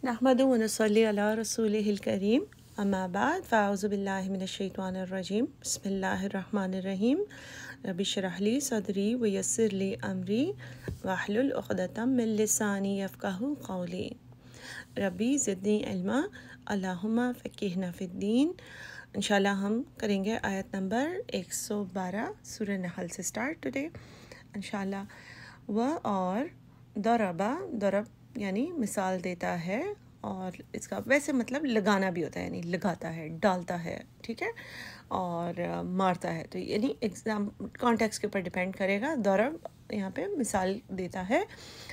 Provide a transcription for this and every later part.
نحمده ونصلي على رسوله الكريم اما بعد فاعوذ بالله من الشیطان الرجیم بسم الله الرحمن الرحیم رب اشرح لي صدری ويسر لي امری واحلل عقدة من لسانی یفقهوا قولی ربی زدنی علما اللہم فقہنا فی الدین۔ انشاءاللہ ہم کریں گے آیت نمبر 112 سورہ نحل سے سٹارٹ ٹوڈے انشاءاللہ۔ اور ضرب یعنی مثال دیتا ہے، اور اس کا ویسے مطلب لگانا بھی ہوتا ہے، یعنی لگاتا ہے، ڈالتا ہے، ٹھیک ہے، اور مارتا ہے، تو یعنی ایگزام کانٹیکس کے اوپر ڈیپینڈ کرے گا۔ ضرب یہاں پہ مثال دیتا ہے،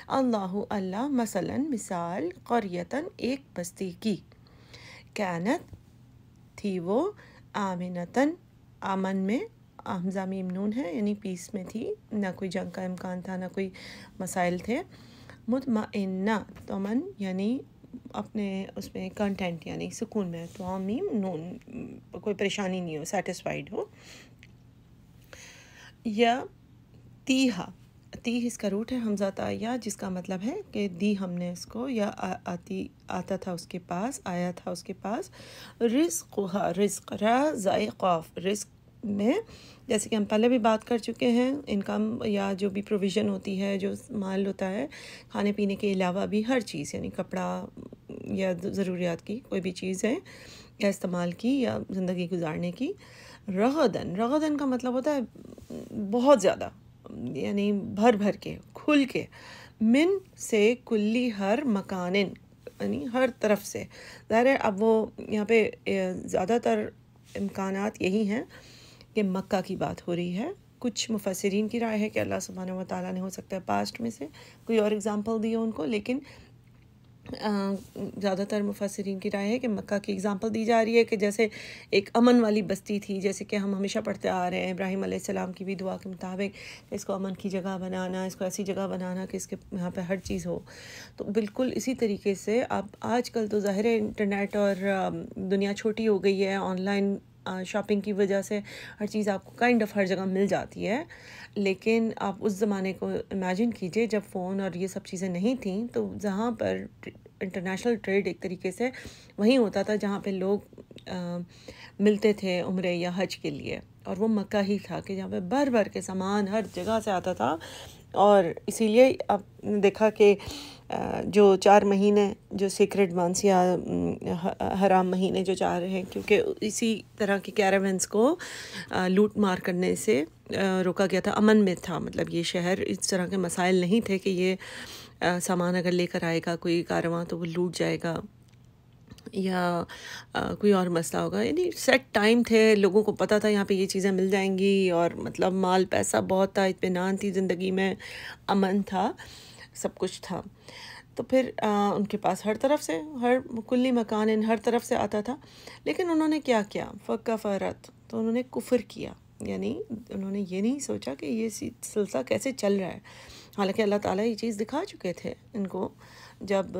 اللہ مثلا مثال، قریتن ایک بستی کی، کانت تھی وہ، آمنتن امن میں، حمزہ میم نون ہے یعنی پیس میں تھی، نہ کوئی جنگ کا امکان تھا، نہ کوئی مسائل تھے، مطمئنہ تو امن یعنی اپنے اس میں کنٹینٹ یعنی سکون میں، تو میم نون کوئی پریشانی نہیں ہو، سیٹسفائیڈ ہو۔ یا تیہا، تیہ اس کا روٹ ہے حمزہ تایا، جس کا مطلب ہے کہ دی ہم نے اس کو، یا آتی آتا تھا اس کے پاس، آیا تھا اس کے پاس، رزقھا رزق را زائے قاف، رزق میں جیسے کہ ہم پہلے بھی بات کر چکے ہیں، انکم یا جو بھی پروویژن ہوتی ہے، جو مال ہوتا ہے کھانے پینے کے علاوہ بھی ہر چیز، یعنی کپڑا یا ضروریات کی کوئی بھی چیز ہے یا استعمال کی یا زندگی گزارنے کی۔ رغدن کا مطلب ہوتا ہے بہت زیادہ، یعنی بھر بھر کے، کھل کے، من سے کلی ہر مکانن یعنی ہر طرف سے۔ ظاہر ہے اب وہ یہاں پہ زیادہ تر امکانات یہی ہیں کہ مکہ کی بات ہو رہی ہے۔ کچھ مفسرین کی رائے ہے کہ اللہ سبحانہ و تعالیٰ نے ہو سکتا ہے پاسٹ میں سے کوئی اور اگزامپل دی ہو ان کو، لیکن زیادہ تر مفسرین کی رائے ہے کہ مکہ کی اگزامپل دی جا رہی ہے کہ جیسے ایک امن والی بستی تھی، جیسے کہ ہم ہمیشہ پڑھتے آ رہے ہیں ابراہیم علیہ السلام کی بھی دعا کے مطابق اس کو امن کی جگہ بنانا، اس کو ایسی جگہ بنانا کہ اس کے یہاں پہ ہر چیز ہو۔ تو بالکل اسی طریقے سے اب آج کل تو ظاہر ہے انٹرنیٹ اور دنیا چھوٹی ہو گئی ہے، آن لائن شاپنگ کی وجہ سے ہر چیز آپ کو کائنڈ آف ہر جگہ مل جاتی ہے، لیکن آپ اس زمانے کو امیجن کیجئے جب فون اور یہ سب چیزیں نہیں تھیں، تو جہاں پر انٹرنیشنل ٹریڈ ایک طریقے سے وہیں ہوتا تھا جہاں پہ لوگ ملتے تھے عمرے یا حج کے لیے، اور وہ مکہ ہی تھا کہ جہاں پہ بھر بھر کے سامان ہر جگہ سے آتا تھا۔ اور اسی لیے اب دیکھا کہ جو 4 مہینے جو سیکرٹ مانس یا حرام مہینے جو 4 ہیں، کیونکہ اسی طرح کی کیراونس کو لوٹ مار کرنے سے روکا گیا تھا، امن میں تھا، مطلب یہ شہر اس طرح کے مسائل نہیں تھے کہ یہ سامان اگر لے کر آئے گا کوئی کارواں تو وہ لوٹ جائے گا یا کوئی اور مسئلہ ہوگا، یعنی سیٹ ٹائم تھے، لوگوں کو پتہ تھا یہاں پہ یہ چیزیں مل جائیں گی، اور مطلب مال پیسہ بہت تھا، اطمینان تھی زندگی میں، امن تھا، سب کچھ تھا۔ تو پھر ان کے پاس ہر طرف سے، ہر کلی مکان ہر طرف سے آتا تھا، لیکن انہوں نے کیا کیا، فکفرت، تو انہوں نے کفر کیا، یعنی انہوں نے یہ نہیں سوچا کہ یہ سلسلہ کیسے چل رہا ہے، حالانکہ اللہ تعالیٰ یہ چیز دکھا چکے تھے ان کو۔ جب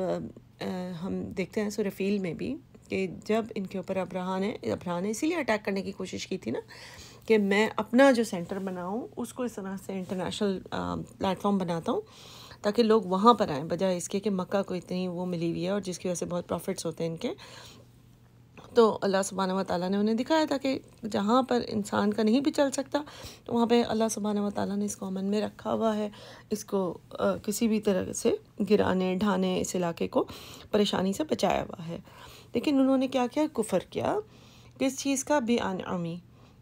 ہم دیکھتے ہیں سورہ فیل میں بھی کہ جب ان کے اوپر ابراہ نے اسی لیے اٹیک کرنے کی کوشش کی تھی نا، کہ میں اپنا جو سینٹر بناؤں اس کو اس طرح سے انٹرنیشنل پلیٹ فارم بناتا ہوں تاکہ لوگ وہاں پر آئیں، بجائے اس کے کہ مکہ کو اتنی وہ ملی ہوئی ہے اور جس کی وجہ سے بہت پروفٹس ہوتے ہیں ان کے۔ تو اللہ سبحانہ و تعالیٰ نے انہیں دکھایا تھا کہ جہاں پر انسان کا نہیں بھی چل سکتا تو وہاں پہ اللہ سبحانہ و تعالیٰ نے اس کو امن میں رکھا ہوا ہے، اس کو کسی بھی طرح سے گرانے ڈھانے اس علاقے کو پریشانی سے بچایا ہوا ہے۔ لیکن انہوں نے کیا کیا، کفر کیا، کس چیز کا، بِانعمی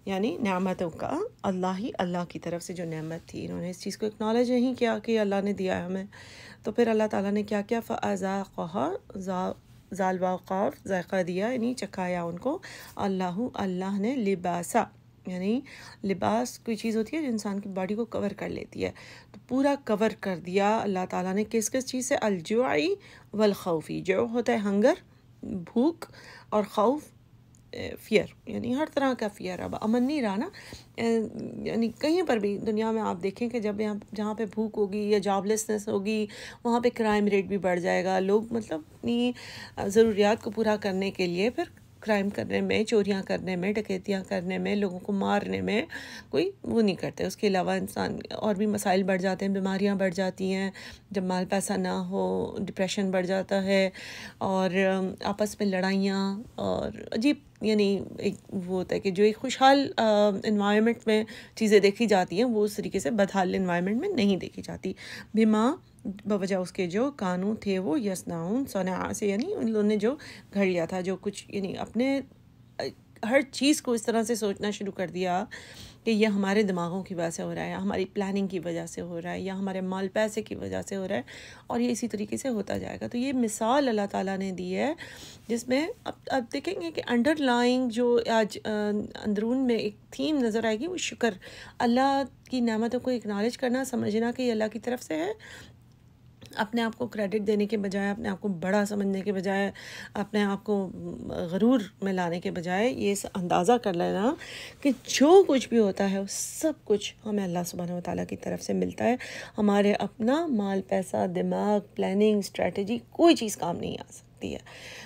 یعنی نعمتوں کا، اللہ کی طرف سے جو نعمت تھی، انہوں نے اس چیز کو اکنالج نہیں کیا کہ اللہ نے دیا ہے ہمیں۔ تو پھر اللہ تعالیٰ نے کیا کیا، فَأَذَاقَهَا، زال واو قاف، ذائقہ دیا یعنی چکھایا ان کو، اللہ نے لباسا یعنی لباس کوئی چیز ہوتی ہے جو انسان کی باڈی کو کور کر لیتی ہے، تو پورا کور کر دیا اللہ تعالیٰ نے کس چیز سے، الجوعی والخوفی، جو ہوتا ہے ہنگر بھوک، اور خوف فیئر، یعنی ہر طرح کا فیئر۔ اب امن نہیں رہا نا، یعنی کہیں پر بھی دنیا میں آپ دیکھیں کہ جب جہاں پہ بھوک ہوگی یا جاب لیسنس ہوگی وہاں پہ کرائم ریٹ بھی بڑھ جائے گا، لوگ مطلب اپنی ضروریات کو پورا کرنے کے لیے پھر کرائم کرنے میں، چوریاں کرنے میں، ڈکیتیاں کرنے میں، لوگوں کو مارنے میں کوئی وہ نہیں کرتے. اس کے علاوہ انسان اور بھی مسائل بڑھ جاتے ہیں، بیماریاں بڑھ جاتی ہیں جب مال پیسہ نہ ہو، ڈپریشن بڑھ جاتا ہے، اور آپس میں لڑائیاں، اور عجیب یعنی ایک وہ ہوتا ہے کہ جو ایک خوشحال انوائرمنٹ میں چیزیں دیکھی جاتی ہیں وہ اس طریقے سے بدحال انوائرمنٹ میں نہیں دیکھی جاتی. بما بوجہ اس کے جو قانون تھے وہ یسنعون صنع سے، یعنی ان لوگوں نے جو گھڑ لیا تھا، جو کچھ یعنی اپنے ہر چیز کو اس طرح سے سوچنا شروع کر دیا کہ یہ ہمارے دماغوں کی وجہ سے ہو رہا ہے، یا ہماری پلاننگ کی وجہ سے ہو رہا ہے، یا ہمارے مال پیسے کی وجہ سے ہو رہا ہے، اور یہ اسی طریقے سے ہوتا جائے گا. تو یہ مثال اللہ تعالیٰ نے دی ہے جس میں اب دیکھیں گے کہ انڈر لائنگ جو آج اندرون میں ایک تھیم نظر آئے گی وہ شکر، اللہ کی نعمتوں کو اکنالج کرنا، سمجھنا کہ یہ اللہ کی طرف سے ہے. اپنے آپ کو کریڈٹ دینے کے بجائے، اپنے آپ کو بڑا سمجھنے کے بجائے، اپنے آپ کو غرور میں لانے کے بجائے یہ اندازہ کر لینا کہ جو کچھ بھی ہوتا ہے وہ سب کچھ ہمیں اللہ سبحانہ وتعالیٰ کی طرف سے ملتا ہے. ہمارے اپنا مال پیسہ، دماغ، پلاننگ، اسٹریٹجی، کوئی چیز کام نہیں آ سکتی ہے.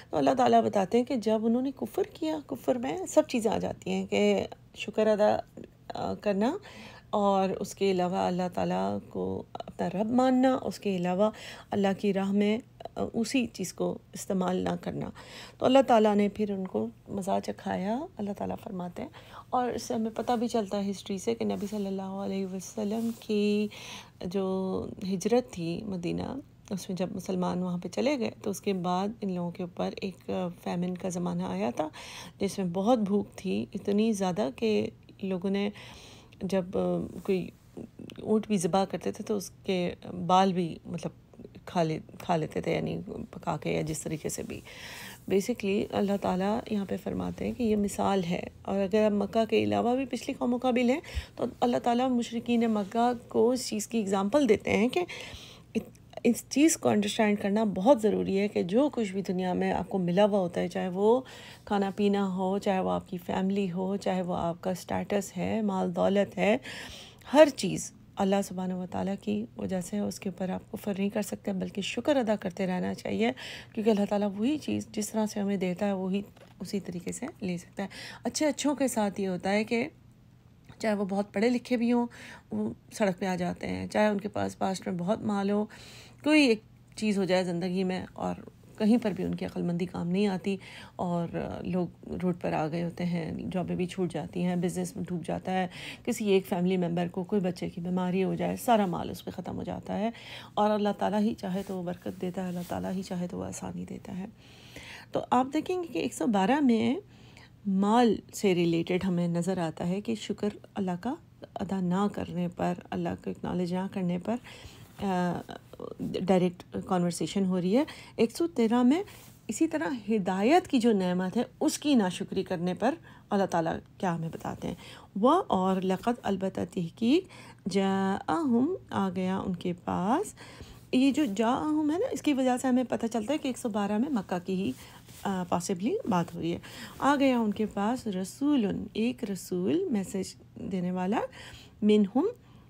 تو اللہ تعالیٰ بتاتے ہیں کہ جب انہوں نے کفر کیا، کفر میں سب چیزیں آ جاتی ہیں کہ شکر ادا کرنا، اور اس کے علاوہ اللہ تعالیٰ کو اپنا رب ماننا، اس کے علاوہ اللہ کی راہ میں اسی چیز کو استعمال نہ کرنا. تو اللہ تعالیٰ نے پھر ان کو مزہ چکھایا. اللہ تعالیٰ فرماتے ہیں، اور اس سے ہمیں پتہ بھی چلتا ہے ہسٹری سے کہ نبی صلی اللہ علیہ وسلم کی جو ہجرت تھی مدینہ، اس میں جب مسلمان وہاں پہ چلے گئے تو اس کے بعد ان لوگوں کے اوپر ایک فیمن کا زمانہ آیا تھا جس میں بہت بھوک تھی، اتنی زیادہ کہ لوگوں نے جب کوئی اونٹ بھی ذبح کرتے تھے تو اس کے بال بھی مطلب کھا لیتے تھے، یعنی پکا کے یا جس طریقے سے بھی. بیسکلی اللہ تعالیٰ یہاں پہ فرماتے ہیں کہ یہ مثال ہے. اور اگر آپ مکہ کے علاوہ بھی پچھلی قوموں کا بھی لیں تو اللہ تعالیٰ مشرکین مکہ کو اس چیز کی اگزامپل دیتے ہیں کہ اس چیز کو انڈرسٹینڈ کرنا بہت ضروری ہے کہ جو کچھ بھی دنیا میں آپ کو ملا ہوا ہوتا ہے، چاہے وہ کھانا پینا ہو، چاہے وہ آپ کی فیملی ہو، چاہے وہ آپ کا سٹیٹس ہے، مال دولت ہے، ہر چیز اللہ سبحانہ وتعالیٰ کی وجہ سے اس کے اوپر آپ کفر نہیں کر سکتے، بلکہ شکر ادا کرتے رہنا چاہیے، کیونکہ اللہ تعالیٰ وہی چیز جس طرح سے ہمیں دیتا ہے وہی اسی طریقے سے لے سکتا ہے. اچھوں کے ساتھ یہ ہوتا ہے کہ چاہے وہ بہت پڑھے لکھے بھی ہوں وہ سڑک پہ آ جاتے ہیں، چاہے ان کے پاسٹ میں بہت مال ہو، کوئی ایک چیز ہو جائے زندگی میں اور کہیں پر بھی ان کی عقل مندی کام نہیں آتی اور لوگ روڈ پر آ گئے ہوتے ہیں، جابیں بھی چھوٹ جاتی ہیں، بزنس میں ڈوب جاتا ہے، کسی ایک فیملی ممبر کو کوئی بچے کی بیماری ہو جائے، سارا مال اس پہ ختم ہو جاتا ہے. اور اللہ تعالیٰ ہی چاہے تو وہ برکت دیتا ہے، اللہ تعالیٰ ہی چاہے تو وہ آسانی دیتا ہے. تو آپ دیکھیں گے کہ 112 میں مال سے ریلیٹڈ ہمیں نظر آتا ہے کہ شکر اللہ کا ادا نہ کرنے پر، اللہ کو اکنالج نہ کرنے پر ڈائریکٹ کانورسیشن ہو رہی ہے. 113 میں اسی طرح ہدایت کی جو نعمت ہے اس کی ناشکری کرنے پر اللہ تعالیٰ کیا ہمیں بتاتے ہیں. وہ اور لقد البتہ تحقیق جاءہم آ گیا ان کے پاس. یہ جو جاءہم ہے نا، اس کی وجہ سے ہمیں پتہ چلتا ہے کہ 112 میں مکہ کی ہی پاسبلی بات ہو رہی ہے. آ گیا ان کے پاس رسول، ایک رسول، میسج دینے والا، منہم،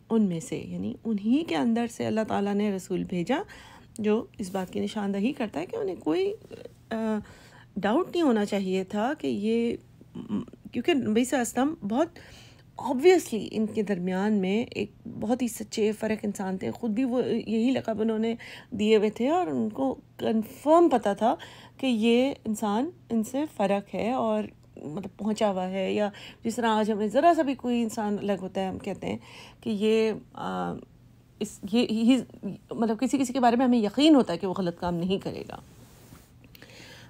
ان میں سے، یعنی انہی کے اندر سے اللہ تعالیٰ نے رسول بھیجا جو اس بات کی نشاندہی کرتا ہے کہ انہیں کوئی ڈاؤٹ نہیں ہونا چاہیے تھا کہ یہ، کیونکہ نبی صلی اللہ علیہ وسلم بہت آبویسلی ان کے درمیان میں ایک بہت ہی سچے فرق انسان تھے. خود بھی وہ یہی لقب انہوں نے دیے ہوئے تھے اور ان کو کنفرم پتہ تھا کہ یہ انسان ان سے فرق ہے اور مطلب پہنچا ہوا ہے. یا جس طرح آج ہمیں ذرا سا بھی کوئی انسان الگ ہوتا ہے، ہم کہتے ہیں کہ یہ مطلب کسی کے بارے میں ہمیں یقین ہوتا ہے کہ وہ غلط کام نہیں کرے گا.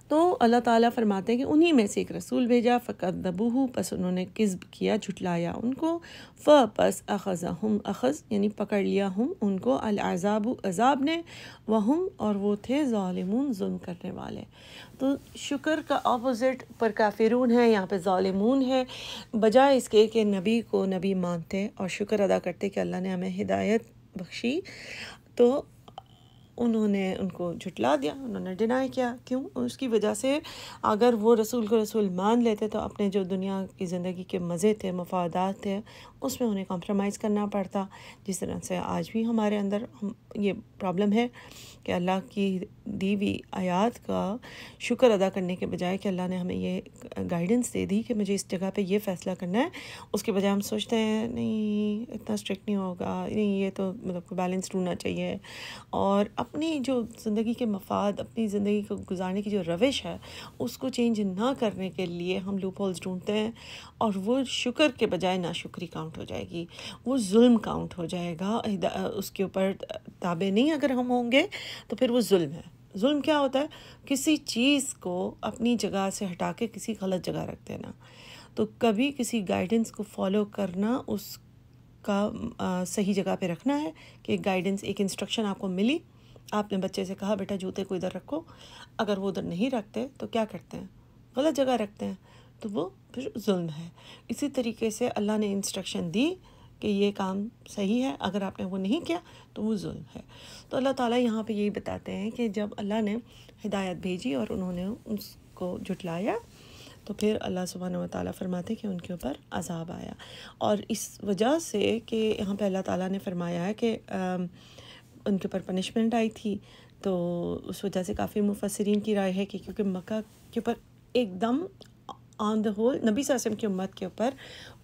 تو اللہ تعالیٰ فرماتے ہیں کہ انہی میں سے ایک رسول بھیجا، فکذبوہ، پس انہوں نے کذب کیا، جھٹلایا ان کو، پس اخذہم، اخذ یعنی پکڑ لیا ہم ان کو، العذاب، عذاب نے، وہم، اور وہ تھے ظالمون، ظلم کرنے والے. تو شکر کا اپوزٹ پر کافرون ہے، یہاں پہ ظالمون ہے. بجائے اس کے کہ نبی کو نبی مانتے اور شکر ادا کرتے کہ اللہ نے ہمیں ہدایت بخشی، تو انہوں نے ان کو جھٹلا دیا، انہوں نے ڈینائی کیا. کیوں؟ اس کی وجہ سے اگر وہ رسول کو رسول مان لیتے تو اپنے جو دنیا کی زندگی کے مزے تھے، مفادات تھے، اس میں انہیں کمپرومائز کرنا پڑتا. جس طرح سے آج بھی ہمارے اندر یہ پرابلم ہے کہ اللہ کی دی ہوئی آیات کا شکر ادا کرنے کے بجائے کہ اللہ نے ہمیں یہ گائیڈنس دے دی کہ مجھے اس جگہ پہ یہ فیصلہ کرنا ہے، اس کے بجائے ہم سوچتے ہیں نہیں اتنا اسٹرکٹ نہیں ہوگا، نہیں یہ تو مطلب بیلنس ڈھونڈنا چاہیے. اور اپنی جو زندگی کے مفاد، اپنی زندگی کو گزارنے کی جو روش ہے اس کو چینج نہ کرنے کے لیے ہم لوپ ہولز ڈھونڈتے ہیں، اور وہ شکر کے بجائے ناشکری کاؤنٹ ہو جائے گی، وہ ظلم کاؤنٹ ہو جائے گا. اس کے اوپر تابع نہیں اگر ہم ہوں گے تو پھر وہ ظلم ہے. ظلم کیا ہوتا ہے؟ کسی چیز کو اپنی جگہ سے ہٹا کے کسی غلط جگہ رکھ دینا. تو کبھی کسی گائیڈنس کو فالو کرنا، اس کا صحیح جگہ پہ رکھنا ہے کہ گائیڈنس، ایک انسٹرکشن آپ کو ملی، آپ نے بچے سے کہا بیٹا جوتے کو ادھر رکھو، اگر وہ ادھر نہیں رکھتے تو کیا کرتے ہیں؟ غلط جگہ رکھتے ہیں، تو وہ پھر ظلم ہے. اسی طریقے سے اللہ نے انسٹرکشن دی کہ یہ کام صحیح ہے، اگر آپ نے وہ نہیں کیا تو وہ ظلم ہے. تو اللہ تعالیٰ یہاں پہ یہی بتاتے ہیں کہ جب اللہ نے ہدایت بھیجی اور انہوں نے اس کو جھٹلایا تو پھر اللہ سبحانہ و تعالیٰ فرماتے کہ ان کے اوپر عذاب آیا. اور اس وجہ سے کہ یہاں پہ اللہ تعالیٰ نے فرمایا ہے کہ ان کے اوپر پنشمنٹ آئی تھی، تو اس وجہ سے کافی مفسرین کی رائے ہے کہ کیونکہ مکہ کے اوپر ایک دم آن دا ہول نبی صلی اللہ علیہ وسلم کی امت کے اوپر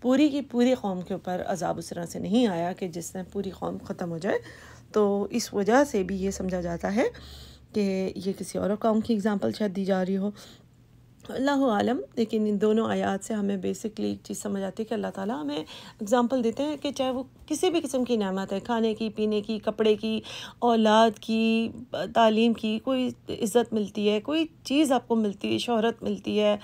پوری کی پوری قوم کے اوپر عذاب اس طرح سے نہیں آیا کہ جس سے پوری قوم ختم ہو جائے. تو اس وجہ سے بھی یہ سمجھا جاتا ہے کہ یہ کسی اور قوم کی اگزامپل شاید دی جا رہی ہو، اللہ عالم. لیکن ان دونوں آیات سے ہمیں بیسکلی ایک چیز سمجھ آتی ہے کہ اللہ تعالیٰ ہمیں اگزامپل دیتے ہیں کہ چاہے وہ کسی بھی قسم کی نعمت ہے، کھانے کی، پینے کی، کپڑے کی، اولاد کی، تعلیم کی، کوئی عزت ملتی ہے، کوئی چیز آپ کو ملتی ہے، شہرت ملتی ہے،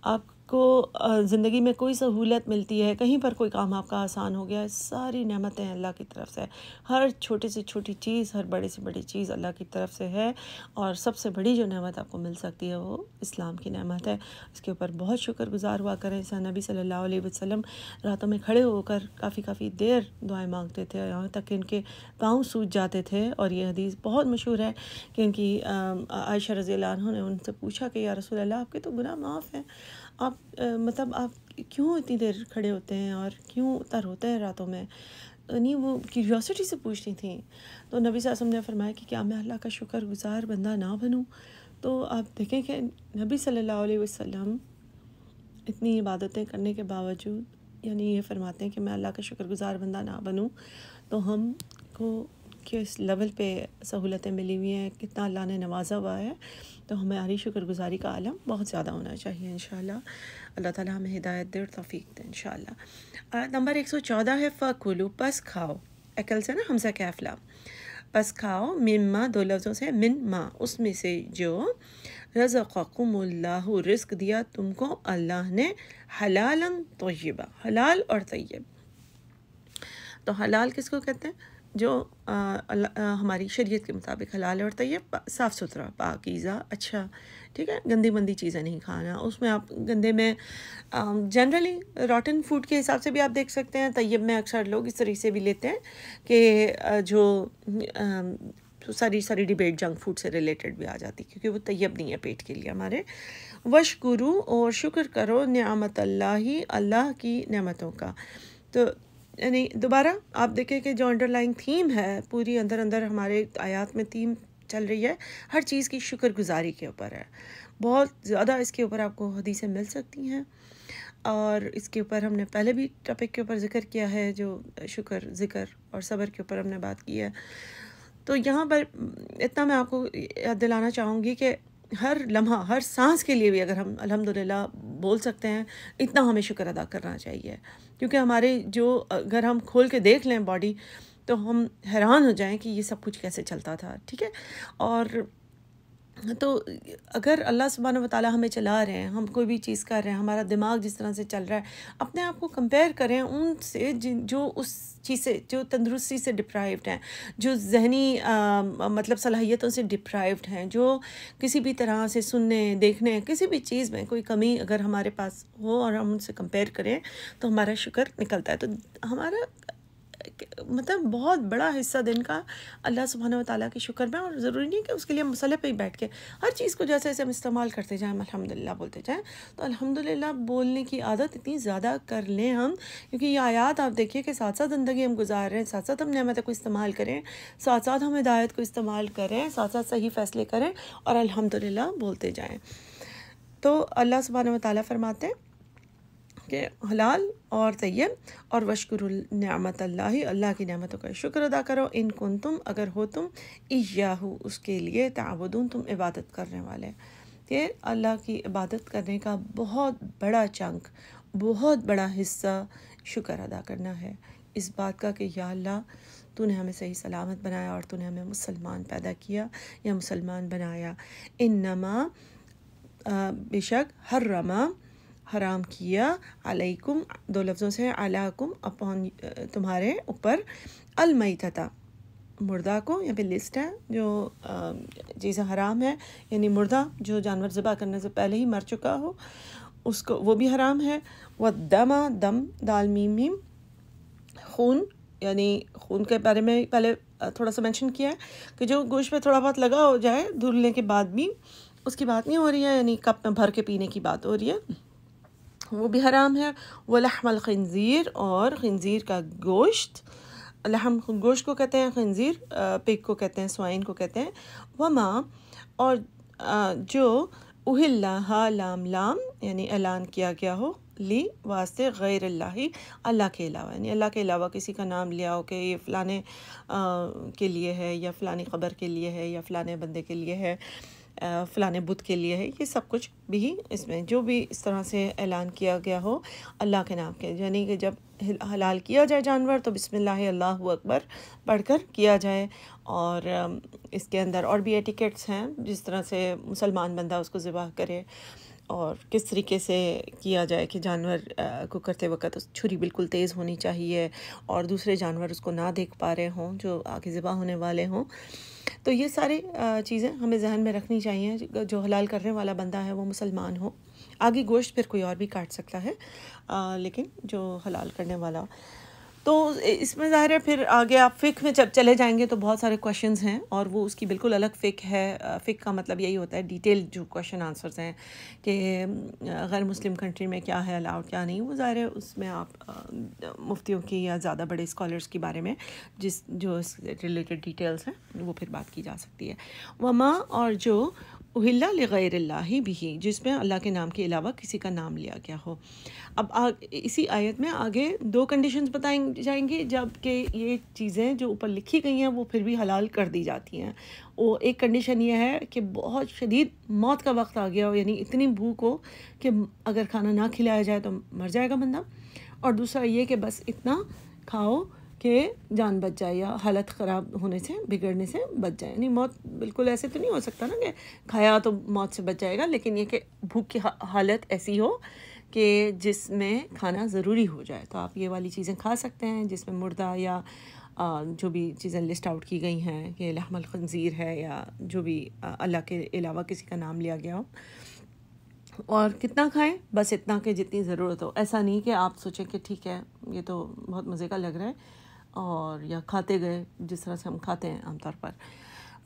آپ کو زندگی میں کوئی سہولت ملتی ہے، کہیں پر کوئی کام آپ کا آسان ہو گیا ہے، ساری نعمتیں اللہ کی طرف سے. ہر چھوٹی سے چھوٹی چیز، ہر بڑے سے بڑی چیز اللہ کی طرف سے ہے. اور سب سے بڑی جو نعمت آپ کو مل سکتی ہے وہ اسلام کی نعمت ہے. اس کے اوپر بہت شکر گزار ہوا کریں. نبی صلی اللہ علیہ وسلم راتوں میں کھڑے ہو کر کافی دیر دعائیں مانگتے تھے، یہاں تک کہ ان کے پاؤں سوج جاتے تھے. اور یہ حدیث بہت مشہور ہے کہ ان کی عائشہ رضی اللہ عنہ نے ان سے پوچھا کہ یا رسول اللہ آپ کے تو گناہ معاف ہیں، آپ مطلب آپ کیوں اتنی دیر کھڑے ہوتے ہیں اور کیوں تر ہوتے ہیں راتوں میں؟ نہیں وہ کیوریوسٹی سے پوچھتی تھیں. تو نبی صلی اللہ علیہ وسلم نے فرمایا کہ کیا میں اللہ کا شکر گزار بندہ نہ بنوں؟ تو آپ دیکھیں کہ نبی صلی اللہ علیہ وسلم اتنی عبادتیں کرنے کے باوجود یعنی یہ فرماتے ہیں کہ میں اللہ کا شکر گزار بندہ نہ بنوں. تو ہم کو کس لیول پہ سہولتیں ملی ہوئی ہیں، کتنا اللہ نے نوازا ہوا ہے، تو ہماری شکر گزاری کا عالم بہت زیادہ ہونا چاہیے انشاءاللہ. اللہ تعالیٰ ہمیں ہدایت دے اور توفیق دے انشاءاللہ. نمبر 114 ہے فَكُلُوا، پس کھاؤ. عقل سے نا حمزہ کیف لام، پس کھاؤ، مما دو لفظوں سے، من ما اس میں سے جو رزقکم اللہ رزق دیا تم کو اللہ نے، حلالا طیبا حلال اور طیب. تو حلال کس کو کہتے ہیں؟ جو ہماری شریعت کے مطابق حلال اور طیب، صاف ستھرا، پاکیزہ، اچھا، ٹھیک ہے. گندی مندی چیزیں نہیں کھانا. اس میں آپ گندے میں جنرلی راٹن فوڈ کے حساب سے بھی آپ دیکھ سکتے ہیں. طیب میں اکثر لوگ اس طریقے سے بھی لیتے ہیں کہ جو ساری ڈیبیٹ جنک فوڈ سے ریلیٹڈ بھی آ جاتی کیونکہ وہ طیب نہیں ہے پیٹ کے لیے ہمارے. وشکرو، اور شکر کرو، نعمت اللہ کی نعمتوں کا. تو یعنی دوبارہ آپ دیکھیں کہ جو انڈر لائن تھیم ہے پوری اندر ہمارے آیات میں تھیم چل رہی ہے، ہر چیز کی شکر گزاری کے اوپر ہے. بہت زیادہ اس کے اوپر آپ کو حدیثیں مل سکتی ہیں، اور اس کے اوپر ہم نے پہلے بھی ٹاپک کے اوپر ذکر کیا ہے، جو شکر، ذکر اور صبر کے اوپر ہم نے بات کی ہے. تو یہاں پر اتنا میں آپ کو یاد دلانا چاہوں گی کہ ہر لمحہ، ہر سانس کے لیے بھی اگر ہم الحمدللہ بول سکتے ہیں، اتنا ہمیں شکر ادا کرنا چاہیے. کیونکہ ہمارے جو اگر ہم کھول کے دیکھ لیں باڈی تو ہم حیران ہو جائیں کہ یہ سب کچھ کیسے چلتا تھا. ٹھیک ہے. اور تو اگر اللہ سبحانہ و تعالیٰ ہمیں چلا رہے ہیں، ہم کوئی بھی چیز کر رہے ہیں، ہمارا دماغ جس طرح سے چل رہا ہے، اپنے آپ کو کمپیئر کریں ان سے جو اس چیز سے، جو تندرستی سے ڈپرائیوڈ ہیں، جو ذہنی مطلب صلاحیتوں سے ڈپرائیوڈ ہیں، جو کسی بھی طرح سے سننے، دیکھنے، کسی بھی چیز میں کوئی کمی اگر ہمارے پاس ہو اور ہم ان سے کمپیئر کریں تو ہمارا شکر نکلتا ہے. تو ہمارا مطلب بہت بڑا حصہ دن کا اللہ سبحانہ و تعالیٰ کی شکر میں، اور ضروری نہیں کہ اس کے لیے مسئلے پہ ہی بیٹھ کے ہر چیز کو جیسے جیسے ہم استعمال کرتے جائیں الحمدللہ بولتے جائیں، تو الحمدللہ بولنے کی عادت اتنی زیادہ کر لیں ہم، کیونکہ یہ آیات آپ دیکھیے کہ ساتھ ساتھ زندگی ہم گزار رہے ہیں، ساتھ ساتھ ہم نعمتوں کو استعمال کریں، ساتھ ساتھ ہم ہدایت کو استعمال کریں، ساتھ ساتھ صحیح فیصلے کریں اور الحمدللہ بولتے جائیں۔ تو اللہ سبحانہ و تعالیٰ فرماتے ہیں کہ حلال اور طیب، اور وشکر نعمت اللہ کی نعمتوں کا شکر ادا کرو، ان کنتم اگر ہو تم ایاہو اس کے لیے تعبدون تم عبادت کرنے والے۔ کہ اللہ کی عبادت کرنے کا بہت بڑا چنک، بہت بڑا حصہ شکر ادا کرنا ہے اس بات کا کہ یا اللہ تو نے ہمیں صحیح سلامت بنایا اور تو نے ہمیں مسلمان پیدا کیا یا مسلمان بنایا۔ انما بے شک حرما حرام کیا، علیکم دو لفظوں سے، علیکم اپون تمہارے اوپر، المیتتا مردہ کو، یہاں پہ لسٹ ہے جو چیزیں حرام ہے، یعنی مردہ جو جانور ذبح کرنے سے پہلے ہی مر چکا ہو اس کو، وہ بھی حرام ہے، والدم دم دال میم میم، خون، یعنی خون کے بارے میں پہلے تھوڑا سا مینشن کیا ہے کہ جو گوشت پہ تھوڑا بہت لگا ہو جائے دھلنے کے بعد بھی اس کی بات نہیں ہو رہی ہے، یعنی کپ میں بھر کے پینے کی بات ہو رہی ہے، وہ بھی حرام ہے۔ وَلَحْمَ الْخِنزِيرِ اور خنزیر کا گوشت، لحم گوشت کو کہتے ہیں، خنزیر پگ کو کہتے ہیں، سوائن کو کہتے ہیں۔ وما اور جو اہلھا لام لام یعنی اعلان کیا گیا ہو، لی واسطے غیر اللہ کے علاوہ، یعنی اللہ کے علاوہ کسی کا نام لیا ہو کہ یہ فلانے کے لیے ہے، یا فلانی قبر کے لیے ہے، یا فلانے بندے کے لیے ہے، فلانے بت کے لیے ہے، یہ سب کچھ بھی اس میں جو بھی اس طرح سے اعلان کیا گیا ہو اللہ کے نام کے، یعنی کہ جب حلال کیا جائے جانور تو بسم اللہ اللہ اکبر پڑھ کر کیا جائے، اور اس کے اندر اور بھی ایٹیکیٹس ہیں جس طرح سے مسلمان بندہ اس کو ذبح کرے اور کس طریقے سے کیا جائے کہ جانور کو کرتے وقت اس چھری بالکل تیز ہونی چاہیے اور دوسرے جانور اس کو نہ دیکھ پا رہے ہوں جو آگے ذبح ہونے والے ہوں۔ تو یہ ساری چیزیں ہمیں ذہن میں رکھنی چاہیے، جو حلال کرنے والا بندہ ہے وہ مسلمان ہو، آگے گوشت پھر کوئی اور بھی کاٹ سکتا ہے، لیکن جو حلال کرنے والا۔ تو اس میں ظاہر ہے پھر آگے آپ فقہ میں جب چلے جائیں گے تو بہت سارے کویشچنز ہیں، اور وہ اس کی بالکل الگ فقہ ہے۔ فقہ کا مطلب یہی ہوتا ہے ڈیٹیل جو کویشچن آنسرز ہیں کہ غیر مسلم کنٹری میں کیا ہے الاؤڈ کیا نہیں، وہ ظاہر ہے اس میں آپ مفتیوں کی یا زیادہ بڑے اسکالرس کے بارے میں جو اس ریلیٹڈ ڈیٹیلز ہیں وہ پھر بات کی جا سکتی ہے۔ وما اور جو اہل لغیر اللہ بھی، جس میں اللہ کے نام کے علاوہ کسی کا نام لیا گیا ہو۔ اب اسی آیت میں آگے دو کنڈیشنز بتائیں جائیں گی جب کہ یہ چیزیں جو اوپر لکھی گئی ہیں وہ پھر بھی حلال کر دی جاتی ہیں۔ وہ ایک کنڈیشن یہ ہے کہ بہت شدید موت کا وقت آ گیا ہو، یعنی اتنی بھوک ہو کہ اگر کھانا نہ کھلایا جائے تو مر جائے گا بندہ، اور دوسرا یہ کہ بس اتنا کھاؤ کہ جان بچ جائے یا حالت خراب ہونے سے بگڑنے سے بچ جائے، یعنی موت بالکل ایسے تو نہیں ہو سکتا نا کہ کھایا تو موت سے بچ جائے گا، لیکن یہ کہ بھوک کی حالت ایسی ہو کہ جس میں کھانا ضروری ہو جائے، تو آپ یہ والی چیزیں کھا سکتے ہیں جس میں مردہ یا جو بھی چیزیں لسٹ آؤٹ کی گئی ہیں کہ لحم الخنزیر ہے یا جو بھی اللہ کے علاوہ کسی کا نام لیا گیا ہو۔ اور کتنا کھائیں؟ بس اتنا کہ جتنی ضرورت ہو، ایسا نہیں کہ آپ سوچیں کہ ٹھیک ہے یہ تو بہت مزے کا لگ رہا ہے اور یا کھاتے گئے جس طرح سے ہم کھاتے ہیں عام طور پر۔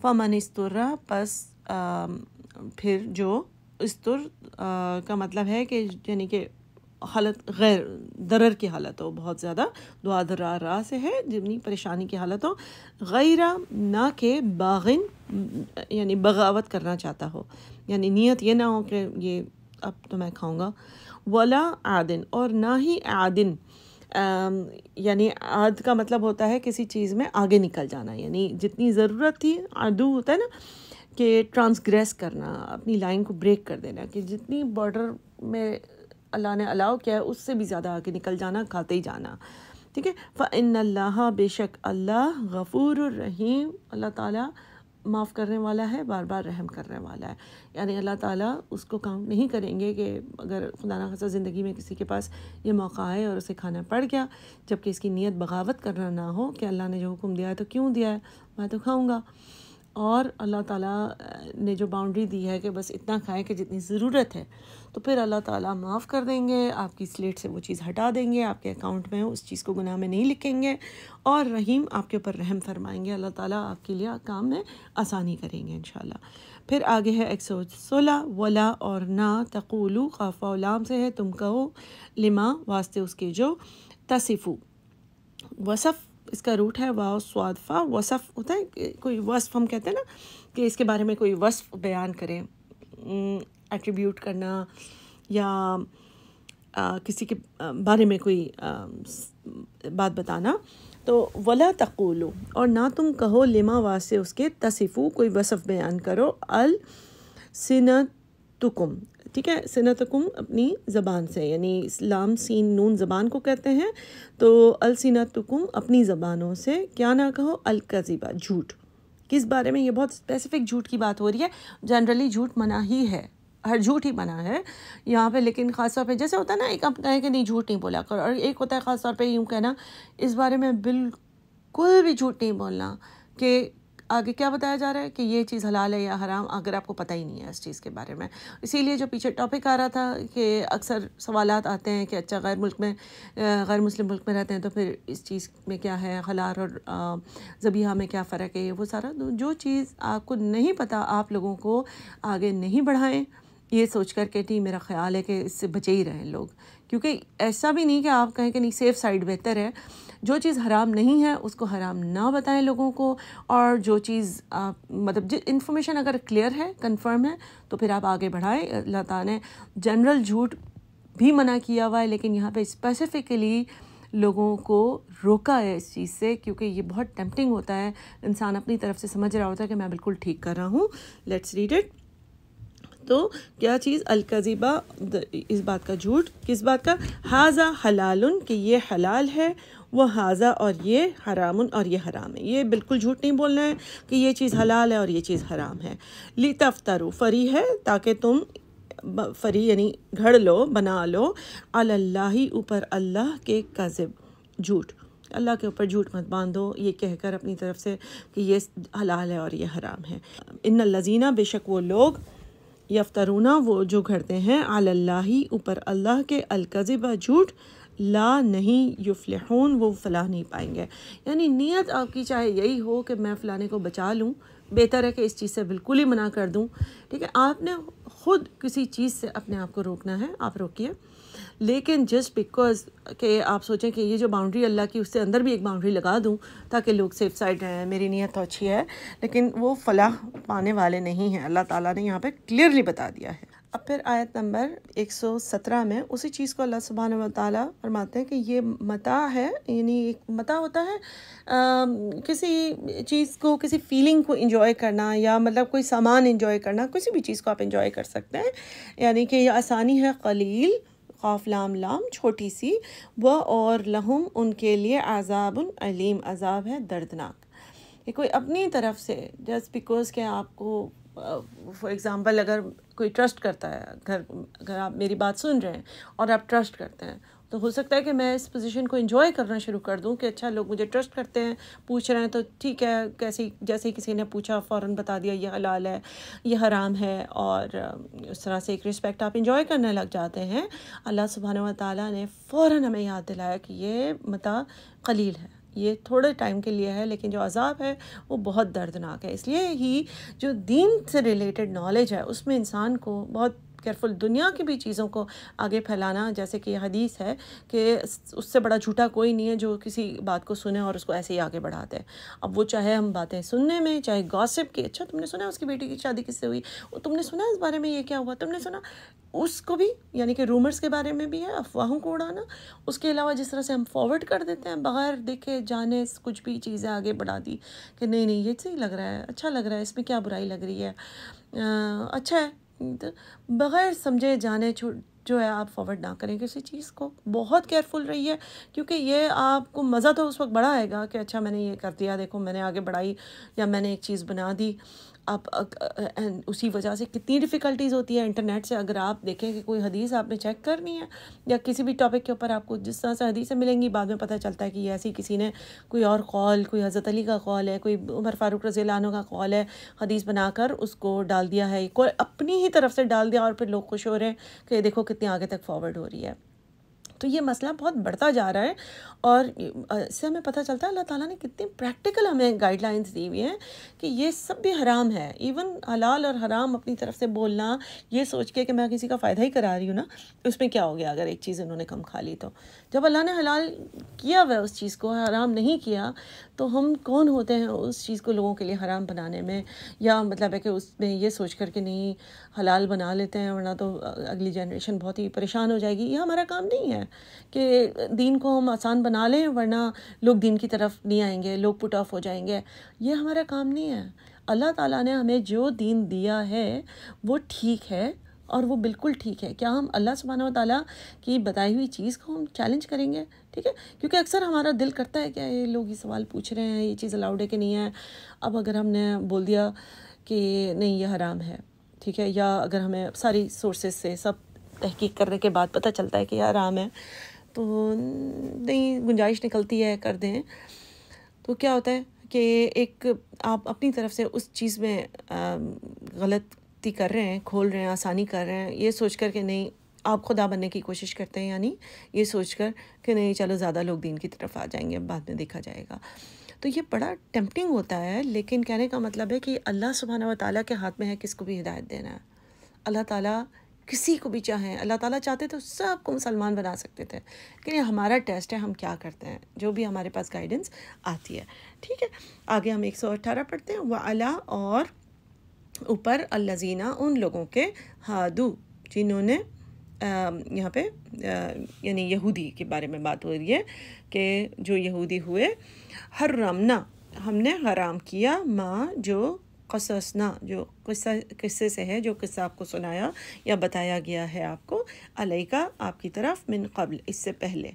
فمن استر، پس پھر جو استر کا مطلب ہے کہ یعنی کہ حالت غیر ضرر کی حالت ہو، بہت زیادہ دعا درا سے ہے جتنی پریشانی کی حالت ہو، غیر نہ کہ باغن یعنی بغاوت کرنا چاہتا ہو، یعنی نیت یہ نہ ہو کہ یہ اب تو میں کھاؤں گا، ولا عادن اور نہ ہی عادن، یعنی عاد کا مطلب ہوتا ہے کسی چیز میں آگے نکل جانا، یعنی جتنی ضرورت تھی، عدو ہوتا ہے نا کہ ٹرانسگریس کرنا، اپنی لائن کو بریک کر دینا، کہ جتنی بارڈر میں اللہ نے الاؤ کیا ہے اس سے بھی زیادہ آگے نکل جانا، کھاتے ہی جانا، ٹھیک ہے۔ فإن اللہ، بے شک اللہ، غفور الرحیم، اللہ تعالیٰ معاف کرنے والا ہے، بار بار رحم کرنے والا ہے، یعنی اللہ تعالیٰ اس کو کاؤنٹ نہیں کریں گے کہ اگر خدا نخواستہ زندگی میں کسی کے پاس یہ موقع آئے اور اسے کھانا پڑ گیا جبکہ اس کی نیت بغاوت کرنا نہ ہو کہ اللہ نے جو حکم دیا ہے تو کیوں دیا ہے، میں تو کھاؤں گا، اور اللہ تعالیٰ نے جو باؤنڈری دی ہے کہ بس اتنا کھائیں کہ جتنی ضرورت ہے، تو پھر اللہ تعالیٰ معاف کر دیں گے، آپ کی سلیٹ سے وہ چیز ہٹا دیں گے، آپ کے اکاؤنٹ میں اس چیز کو گناہ میں نہیں لکھیں گے، اور رحیم آپ کے اوپر رحم فرمائیں گے، اللہ تعالیٰ آپ کے لیے کام میں آسانی کریں گے انشاءاللہ۔ پھر آگے ہے 116، ولا اور نہ، تقولو خاف و لام سے ہے، تم کہو، لما واسطے اس کے جو، تصفو وصف، اس کا روٹ ہے واو صاد فا، وصف ہوتا ہے کہ کوئی وصف، ہم کہتے ہیں نا کہ اس کے بارے میں کوئی وصف بیان کریں، ایٹریبیوٹ کرنا یا کسی کے بارے میں کوئی بات بتانا، تو ولا تقولو اور نہ تم کہو، لما واسطے اس کے، تصفو کوئی وصف بیان کرو، السنتکم، ٹھیک ہے، سنتکم اپنی زبان سے، یعنی لام سین نون زبان کو کہتے ہیں، تو السنتکم اپنی زبانوں سے، کیا نہ کہو، الکذبہ جھوٹ، کس بارے میں، یہ بہت اسپیسیفک جھوٹ کی بات ہو رہی ہے، جنرلی جھوٹ منع ہی ہے، ہر جھوٹ ہی منع ہے یہاں پہ، لیکن خاص طور پہ جیسے ہوتا ہے نا، ایک آپ کہیں کہ نہیں جھوٹ نہیں بولا کرو، اور ایک ہوتا ہے خاص طور پہ یوں کہنا اس بارے میں بالکل بھی جھوٹ نہیں بولنا، کہ آگے کیا بتایا جا رہا ہے کہ یہ چیز حلال ہے یا حرام، اگر آپ کو پتہ ہی نہیں ہے اس چیز کے بارے میں۔ اسی لیے جو پیچھے ٹاپک آ رہا تھا کہ اکثر سوالات آتے ہیں کہ اچھا غیر مسلم ملک میں رہتے ہیں تو پھر اس چیز میں کیا ہے، حلال اور ذبیحہ میں کیا فرق ہے، وہ سارا جو چیز آپ کو نہیں پتہ، آپ لوگوں کو آگے نہیں بڑھائیں یہ سوچ کر کہ نہیں، میرا خیال ہے کہ اس سے بچے ہی رہیں لوگ، کیونکہ ایسا بھی نہیں کہ آپ کہیں کہ نہیں سیف سائڈ بہتر ہے، جو چیز حرام نہیں ہے اس کو حرام نہ بتائیں لوگوں کو، اور جو چیز مطلب انفارمیشن اگر کلیئر ہے، کنفرم ہے، تو پھر آپ آگے بڑھائیں۔ اللہ تعالیٰ نے جنرل جھوٹ بھی منع کیا ہوا ہے، لیکن یہاں پہ اسپیسیفکلی لوگوں کو روکا ہے اس چیز سے، کیونکہ یہ بہت ٹیمپٹنگ ہوتا ہے، انسان اپنی طرف سے سمجھ رہا ہوتا ہے کہ میں بالکل ٹھیک کر رہا ہوں۔ Let's read it. تو کیا چیز، الکذبہ، اس بات کا جھوٹ، کس بات کا، ھذا حلال، کہ یہ حلال ہے، وہ ھذا اور یہ حرام، اور یہ حرام ہے، یہ بالکل جھوٹ نہیں بولنا ہے کہ یہ چیز حلال ہے اور یہ چیز حرام ہے۔ لتفتروا، فری ہے تاکہ تم، فری یعنی گھڑ لو، بنا لو، علی اللہ، اوپر اللہ کے، کذب جھوٹ، اللہ کے اوپر جھوٹ مت باندھو یہ کہہ کر اپنی طرف سے کہ یہ حلال ہے اور یہ حرام ہے۔ ان الذین، بے شک وہ لوگ، یفترون، وہ جو گھڑتے ہیں، علی اللہ، اوپر اللہ کے، الکذب، جھوٹ، لا نہیں، یفلحون، وہ فلاح نہیں پائیں گے۔ یعنی نیت آپ کی چاہے یہی ہو کہ میں فلانے کو بچا لوں، بہتر ہے کہ اس چیز سے بالکل ہی منع کر دوں، ٹھیک ہے، آپ نے خود کسی چیز سے اپنے آپ کو روکنا ہے، آپ روکیے، لیکن جسٹ بیکاز کہ آپ سوچیں کہ یہ جو باؤنڈری اللہ کی، اس سے اندر بھی ایک باؤنڈری لگا دوں تاکہ لوگ سیف سائڈ رہیں، میری نیت تو اچھی ہے، لیکن وہ فلاح پانے والے نہیں ہیں، اللہ تعالیٰ نے یہاں پہ کلیئرلی بتا دیا ہے۔ اب پھر آیت نمبر 117 میں اسی چیز کو اللہ سبحانہ و تعالیٰ فرماتے ہیں کہ یہ متاع ہے، یعنی ایک متاع ہوتا ہے کسی چیز کو، کسی فیلنگ کو انجوائے کرنا، یا مطلب کوئی سامان انجوائے کرنا، کسی بھی چیز کو آپ انجوائے کر سکتے ہیں، یعنی کہ یہ آسانی ہے، قلیل، قاف لام لام چھوٹی سی، وہ اور لہم ان کے لیے، عذاب علیم، عذاب ہے دردناک، کہ کوئی اپنی طرف سے جسٹ بیکاز کہ آپ کو فار ایگزامپل اگر کوئی ٹرسٹ کرتا ہے، اگر آپ میری بات سن رہے ہیں اور آپ ٹرسٹ کرتے ہیں، تو ہو سکتا ہے کہ میں اس پوزیشن کو انجوائے کرنا شروع کر دوں کہ اچھا لوگ مجھے ٹرسٹ کرتے ہیں، پوچھ رہے ہیں، تو ٹھیک ہے، جیسے ہی کسی نے پوچھا فوراً بتا دیا یہ حلال ہے، یہ حرام ہے، اور اس طرح سے ایک رسپیکٹ آپ انجوائے کرنے لگ جاتے ہیں۔ اللہ سبحانہ و تعالیٰ نے فوراً ہمیں یاد دلایا کہ یہ متاع قلیل ہے، یہ تھوڑے ٹائم کے لیے ہے، لیکن جو عذاب ہے وہ بہت دردناک ہے۔ اس لیے ہی جو دین سے ریلیٹڈ نالج ہے اس میں انسان کو بہت کیئرفل، دنیا کی بھی چیزوں کو آگے پھیلانا، جیسے کہ یہ حدیث ہے کہ اس سے بڑا جھوٹا کوئی نہیں ہے جو کسی بات کو سنے اور اس کو ایسے ہی آگے بڑھا دے، اب وہ چاہے ہم باتیں سننے میں، چاہے گاسپ کی، اچھا تم نے سنا اس کی بیٹی کی شادی کس سے ہوئی، تم نے سنا اس بارے میں یہ کیا ہوا، تم نے سنا، اس کو بھی، یعنی کہ رومرز کے بارے میں بھی ہے، افواہوں کو اڑانا، اس کے علاوہ جس طرح سے ہم فارورڈ کر دیتے ہیں بغیر دیکھے جانے کچھ بھی چیزیں آگے بڑھا دی کہ نہیں یہ صحیح لگ رہا ہے، اچھا لگ رہا ہے، اس میں کیا برائی لگ رہی ہے، اچھا ہے، بغیر سمجھے جانے جو ہے آپ فارورڈ نہ کریں کسی چیز کو، بہت کیئرفل رہیے، کیونکہ یہ آپ کو مزہ تو اس وقت بڑا آئے گا کہ اچھا میں نے یہ کر دیا، دیکھو میں نے آگے بڑھائی، یا میں نے ایک چیز بنا دی، آپ اسی وجہ سے کتنی ڈیفیکلٹیز ہوتی ہے انٹرنیٹ سے. اگر آپ دیکھیں کہ کوئی حدیث آپ نے چیک کرنی ہے یا کسی بھی ٹاپک کے اوپر آپ کو جس طرح سے حدیثیں ملیں گی, بعد میں پتہ چلتا ہے کہ یہ ایسی کسی نے کوئی اور قول, کوئی حضرت علی کا قول ہے, کوئی عمر فاروق رضی اللہ عنہ کا قول ہے, حدیث بنا کر اس کو ڈال دیا ہے, کوئی اپنی ہی طرف سے ڈال دیا, اور پھر لوگ خوش ہو رہے ہیں کہ دیکھو کتنے آگے تک فارورڈ ہو رہی ہے. تو یہ مسئلہ بہت بڑھتا جا رہا ہے, اور اس سے ہمیں پتہ چلتا ہے اللہ تعالیٰ نے کتنی پریکٹیکل ہمیں گائیڈ لائنس دی ہوئی ہیں کہ یہ سب بھی حرام ہے. ایون حلال اور حرام اپنی طرف سے بولنا یہ سوچ کے کہ میں کسی کا فائدہ ہی کرا رہی ہوں نا, اس میں کیا ہو گیا اگر ایک چیز انہوں نے کم کھا لی تو. جب اللہ نے حلال کیا ہوا اس چیز کو, حرام نہیں کیا, تو ہم کون ہوتے ہیں اس چیز کو لوگوں کے لیے حرام بنانے میں, یا مطلب ہے کہ اس میں یہ سوچ کر کہ نہیں حلال بنا لیتے ہیں ورنہ تو اگلی جنریشن بہت ہی پریشان ہو جائے گی. یہ ہمارا کام نہیں ہے کہ دین کو ہم آسان بنا لیں ورنہ لوگ دین کی طرف نہیں آئیں گے, لوگ پٹ آف ہو جائیں گے. یہ ہمارا کام نہیں ہے. اللہ تعالیٰ نے ہمیں جو دین دیا ہے وہ ٹھیک ہے, اور وہ بالکل ٹھیک ہے. کیا ہم اللہ سبحانہ و تعالیٰ کی بتائی ہوئی چیز کو ہم چیلنج کریں گے؟ ٹھیک ہے, کیونکہ اکثر ہمارا دل کرتا ہے کہ یہ لوگ یہ سوال پوچھ رہے ہیں, یہ چیز الاؤڈ ہے کہ نہیں ہے. اب اگر ہم نے بول دیا کہ نہیں یہ حرام ہے, ٹھیک ہے, یا اگر ہمیں ساری سورسز سے سب تحقیق کرنے کے بعد پتہ چلتا ہے کہ یہ حرام ہے, تو نہیں گنجائش نکلتی ہے کر دیں, تو کیا ہوتا ہے کہ ایک آپ اپنی طرف سے اس چیز میں غلطی کر رہے ہیں, کھول رہے ہیں, آسانی کر رہے ہیں, یہ سوچ کر کہ نہیں آپ خدا بننے کی کوشش کرتے ہیں, یعنی یہ سوچ کر کہ نہیں چلو زیادہ لوگ دین کی طرف آ جائیں گے, بعد میں دیکھا جائے گا. تو یہ بڑا ٹیمپٹنگ ہوتا ہے, لیکن کہنے کا مطلب ہے کہ اللہ سبحانہ و تعالیٰ کے ہاتھ میں ہے کس کو بھی ہدایت دینا ہے. اللہ تعالیٰ کسی کو بھی چاہیں, اللہ تعالیٰ چاہتے تو سب کو مسلمان بنا سکتے تھے, لیکن یہ ہمارا ٹیسٹ ہے ہم کیا کرتے ہیں, جو بھی ہمارے پاس گائیڈنس آتی ہے. ٹھیک ہے, آگے ہم 118 پڑھتے ہیں. وَعَلَىٰ اور اوپر الَّذِينَ ان لوگوں کے, ہادو جنہوں نے, یہاں پہ یعنی یہودی کے بارے میں بات ہو رہی ہے کہ جو یہودی ہوئے, حرمنا ہم نے حرام کیا, ما جو قصصنا جو قصے سے ہے, جو قصہ آپ کو سنایا یا بتایا گیا ہے آپ کو, علیکا آپ کی طرف, من قبل اس سے پہلے,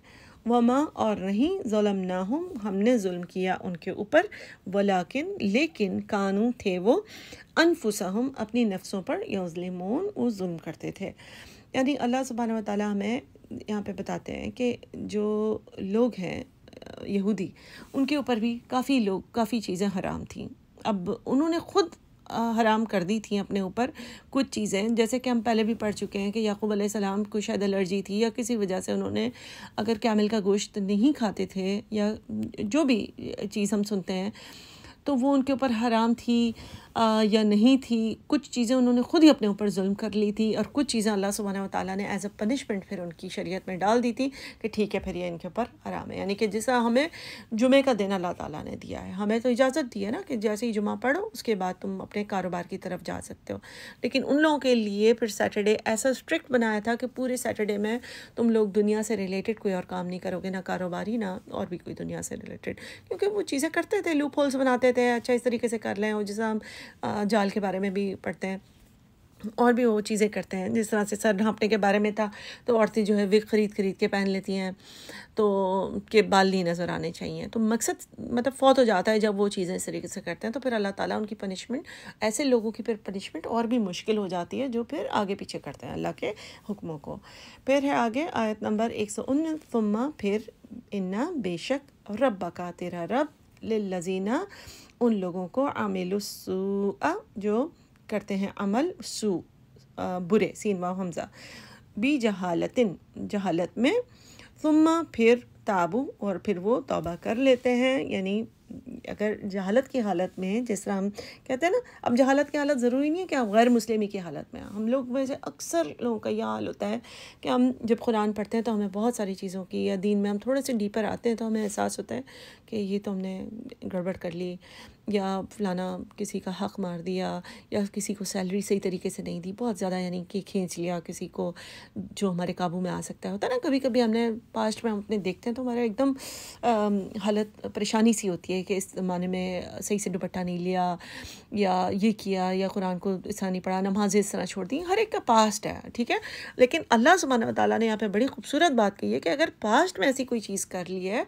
وما اور نہیں, ظلمناہم ہم نے ظلم کیا ان کے اوپر, ولیکن لیکن, کانو تھے وہ, انفسہم اپنی نفسوں پر, یظلمون وہ ظلم کرتے تھے. یعنی اللہ سبحانہ و تعالیٰ ہمیں یہاں پہ بتاتے ہیں کہ جو لوگ ہیں یہودی, ان کے اوپر بھی کافی چیزیں حرام تھیں. اب انہوں نے خود حرام کر دی تھیں اپنے اوپر کچھ چیزیں, جیسے کہ ہم پہلے بھی پڑھ چکے ہیں کہ یعقوب علیہ السلام کو شاید الرجی تھی, یا کسی وجہ سے انہوں نے اگر کیمل کا گوشت نہیں کھاتے تھے, یا جو بھی چیز ہم سنتے ہیں, تو وہ ان کے اوپر حرام تھی یا نہیں تھی. کچھ چیزیں انہوں نے خود ہی اپنے اوپر ظلم کر لی تھی, اور کچھ چیزیں اللہ سبحانہ و تعالیٰ نے ایز اے پنشمنٹ پھر ان کی شریعت میں ڈال دی تھی کہ ٹھیک ہے پھر یہ ان کے اوپر حرام ہے. یعنی کہ جیسا ہمیں جمعے کا دن اللہ تعالیٰ نے دیا ہے, ہمیں تو اجازت دی ہے نا کہ جیسے ہی جمعہ پڑھو اس کے بعد تم اپنے کاروبار کی طرف جا سکتے ہو, لیکن ان لوگوں کے لیے پھر سیٹرڈے ایسا اسٹرکٹ بنایا تھا کہ پورے سیٹرڈے میں تم لوگ دنیا سے ریلیٹڈ کوئی اور کام نہیں کرو گے, نہ کاروباری نہ اور بھی کوئی دنیا سے ریلیٹڈ, کیونکہ وہ چیزیں کرتے تھے, لوپ ہولس بناتے تھے, اچھا اس طریقے سے کر لیں. اور جیسا ہم جال کے بارے میں بھی پڑھتے ہیں, اور بھی وہ چیزیں کرتے ہیں, جس طرح سے سر ڈھانپنے کے بارے میں تھا, تو عورتیں جو ہے وگ خرید کے پہن لیتی ہیں تو کہ بال نہیں نظر آنے چاہیے. تو مقصد مطلب فوت ہو جاتا ہے جب وہ چیزیں اس طریقے سے کرتے ہیں, تو پھر اللہ تعالیٰ ان کی پنشمنٹ, ایسے لوگوں کی پھر پنشمنٹ اور بھی مشکل ہو جاتی ہے جو پھر آگے پیچھے کرتے ہیں اللہ کے حکموں کو. پھر ہے آگے آیت نمبر 119, ثم پھر, انا بے شک, ربک تیرا رب, للذین ان لوگوں کو, عاملوا السوء جو کرتے ہیں عمل, سو برے, سین واو حمزہ, بی جہالتن جہالت میں, ثم پھر, تابو اور پھر وہ توبہ کر لیتے ہیں. یعنی اگر جہالت کی حالت میں, جس طرح ہم کہتے ہیں نا, اب جہالت کی حالت ضروری نہیں ہے کہ آپ غیر مسلمی کی حالت میں, ہم لوگ میں سے اکثر لوگوں کا یہ حال ہوتا ہے کہ ہم جب قرآن پڑھتے ہیں تو ہمیں بہت ساری چیزوں کی, یا دین میں ہم تھوڑے سے ڈیپر آتے ہیں تو ہمیں احساس ہوتا ہے کہ یہ تو ہم نے گڑبڑ کر لی, یا فلانا کسی کا حق مار دیا, یا کسی کو سیلری صحیح طریقے سے نہیں دی, بہت زیادہ یعنی کہ کھینچ لیا کسی کو جو ہمارے قابو میں آ سکتا ہے. ہوتا ہے نا کبھی کبھی ہم نے پاسٹ میں ہم اپنے دیکھتے ہیں تو ہمارا ایک دم حالت پریشانی سی ہوتی ہے کہ اس زمانے میں صحیح سے دوپٹہ نہیں لیا, یا یہ کیا, یا قرآن کو اس طرح نہیں پڑھا, نمازیں اس طرح چھوڑ دی. ہر ایک کا پاسٹ ہے, ٹھیک ہے, لیکن اللہ سبحانہ و تعالیٰ نے یہاں پہ بڑی خوبصورت بات کی ہے کہ اگر پاسٹ میں ایسی کوئی چیز کر لی ہے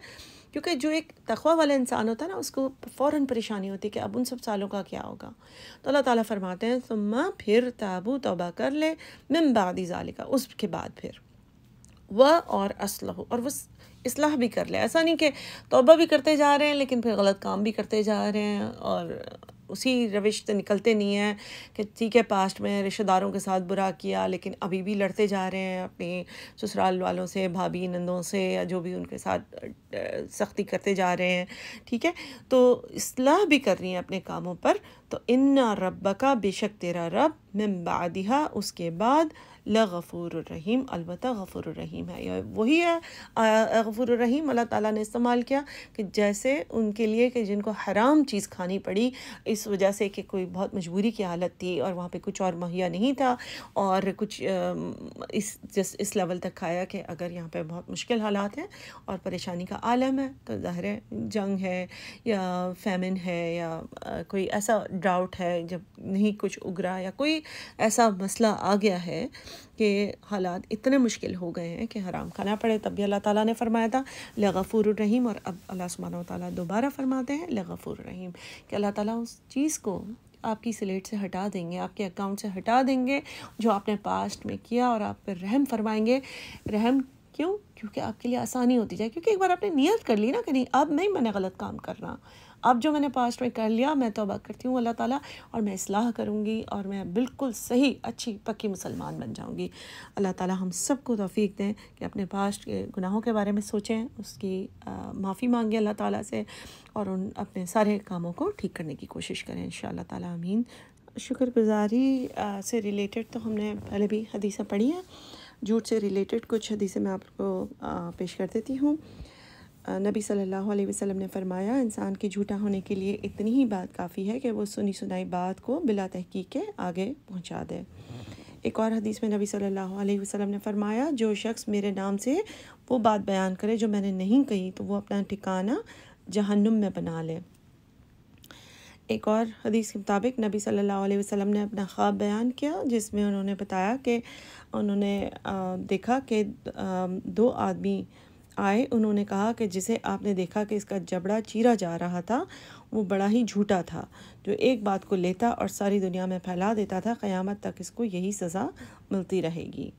کیونکہ جو ایک تقوی والا انسان ہوتا ہے نا اس کو فوراً پریشانی ہوتی ہے کہ اب ان سب سالوں کا کیا ہوگا. تو اللہ تعالیٰ فرماتے ہیں ثم پھر تابو توبہ کر لے من بعد ذالک اس کے بعد پھر اور اصلح اور وہ اصلاح بھی کر لے. ایسا نہیں کہ توبہ بھی کرتے جا رہے ہیں لیکن پھر غلط کام بھی کرتے جا رہے ہیں اور اسی روش سے نکلتے نہیں ہیں کہ ٹھیک ہے پاسٹ میں رشتہ داروں کے ساتھ برا کیا لیکن ابھی بھی لڑتے جا رہے ہیں اپنی سسرال والوں سے، بھابھی نندوں سے، یا جو بھی ان کے ساتھ سختی کرتے جا رہے ہیں. ٹھیک ہے، تو اصلاح بھی کر رہی ہیں اپنے کاموں پر. تو ان ربک بے شک تیرا رب من بعدہا اس کے بعد لغفور الرحیم البتہ غفور الرحیم ہے. یہ وہی ہے غفور الرحیم. اللہ تعالیٰ نے استعمال کیا کہ جیسے ان کے لیے کہ جن کو حرام چیز کھانی پڑی اس وجہ سے کہ کوئی بہت مجبوری کی حالت تھی اور وہاں پہ کچھ اور مہیا نہیں تھا اور کچھ اس لیول تک کھایا کہ اگر یہاں پہ بہت مشکل حالات ہیں اور پریشانی کا عالم ہے تو ظاہر ہے جنگ ہے یا فیمن ہے یا کوئی ایسا ڈراؤٹ ہے جب نہیں کچھ اگرا یا کوئی ایسا مسئلہ آ گیا ہے کہ حالات اتنے مشکل ہو گئے ہیں کہ حرام کھانا پڑے، تب بھی اللہ تعالیٰ نے فرمایا تھا لغفور الرحیم. اور اب اللہ سبحانہ و تعالیٰ دوبارہ فرماتے ہیں لغفور الرحیم کہ اللہ تعالیٰ اس چیز کو آپ کی سلیٹ سے ہٹا دیں گے، آپ کے اکاؤنٹ سے ہٹا دیں گے جو آپ نے پاسٹ میں کیا اور آپ پر رحم فرمائیں گے. رحم کیوں؟ کیونکہ آپ کے لیے آسانی ہوتی جائے، کیونکہ ایک بار آپ نے نیت کر لی نا کہ نہیں اب نہیں میں نے غلط کام کرنا، اب جو میں نے پاسٹ میں کر لیا میں توبہ کرتی ہوں اللہ تعالیٰ اور میں اصلاح کروں گی اور میں بالکل صحیح اچھی پکی مسلمان بن جاؤں گی. اللہ تعالیٰ ہم سب کو توفیق دیں کہ اپنے پاسٹ کے گناہوں کے بارے میں سوچیں، اس کی معافی مانگیں اللہ تعالیٰ سے اور ان اپنے سارے کاموں کو ٹھیک کرنے کی کوشش کریں انشاءاللہ تعالیٰ آمین. شکر گزاری سے ریلیٹڈ تو ہم نے پہلے بھی حدیثیں پڑھی ہیں. جھوٹ سے ریلیٹڈ کچھ حدیثیں میں آپ کو پیش کر دیتی ہوں. نبی صلی اللہ علیہ وسلم نے فرمایا انسان کے جھوٹا ہونے کے لیے اتنی ہی بات کافی ہے کہ وہ سنی سنائی بات کو بلا تحقیق کے آگے پہنچا دے. ایک اور حدیث میں نبی صلی اللہ علیہ وسلم نے فرمایا جو شخص میرے نام سے وہ بات بیان کرے جو میں نے نہیں کہی تو وہ اپنا ٹھکانہ جہنم میں بنا لے. ایک اور حدیث کے مطابق نبی صلی اللہ علیہ وسلم نے اپنا خواب بیان کیا جس میں انہوں نے بتایا کہ انہوں نے دیکھا کہ دو آدمی آئے. انہوں نے کہا کہ جسے آپ نے دیکھا کہ اس کا جبڑا چیرا جا رہا تھا وہ بڑا ہی جھوٹا تھا جو ایک بات کو لیتا اور ساری دنیا میں پھیلا دیتا تھا، قیامت تک اس کو یہی سزا ملتی رہے گی.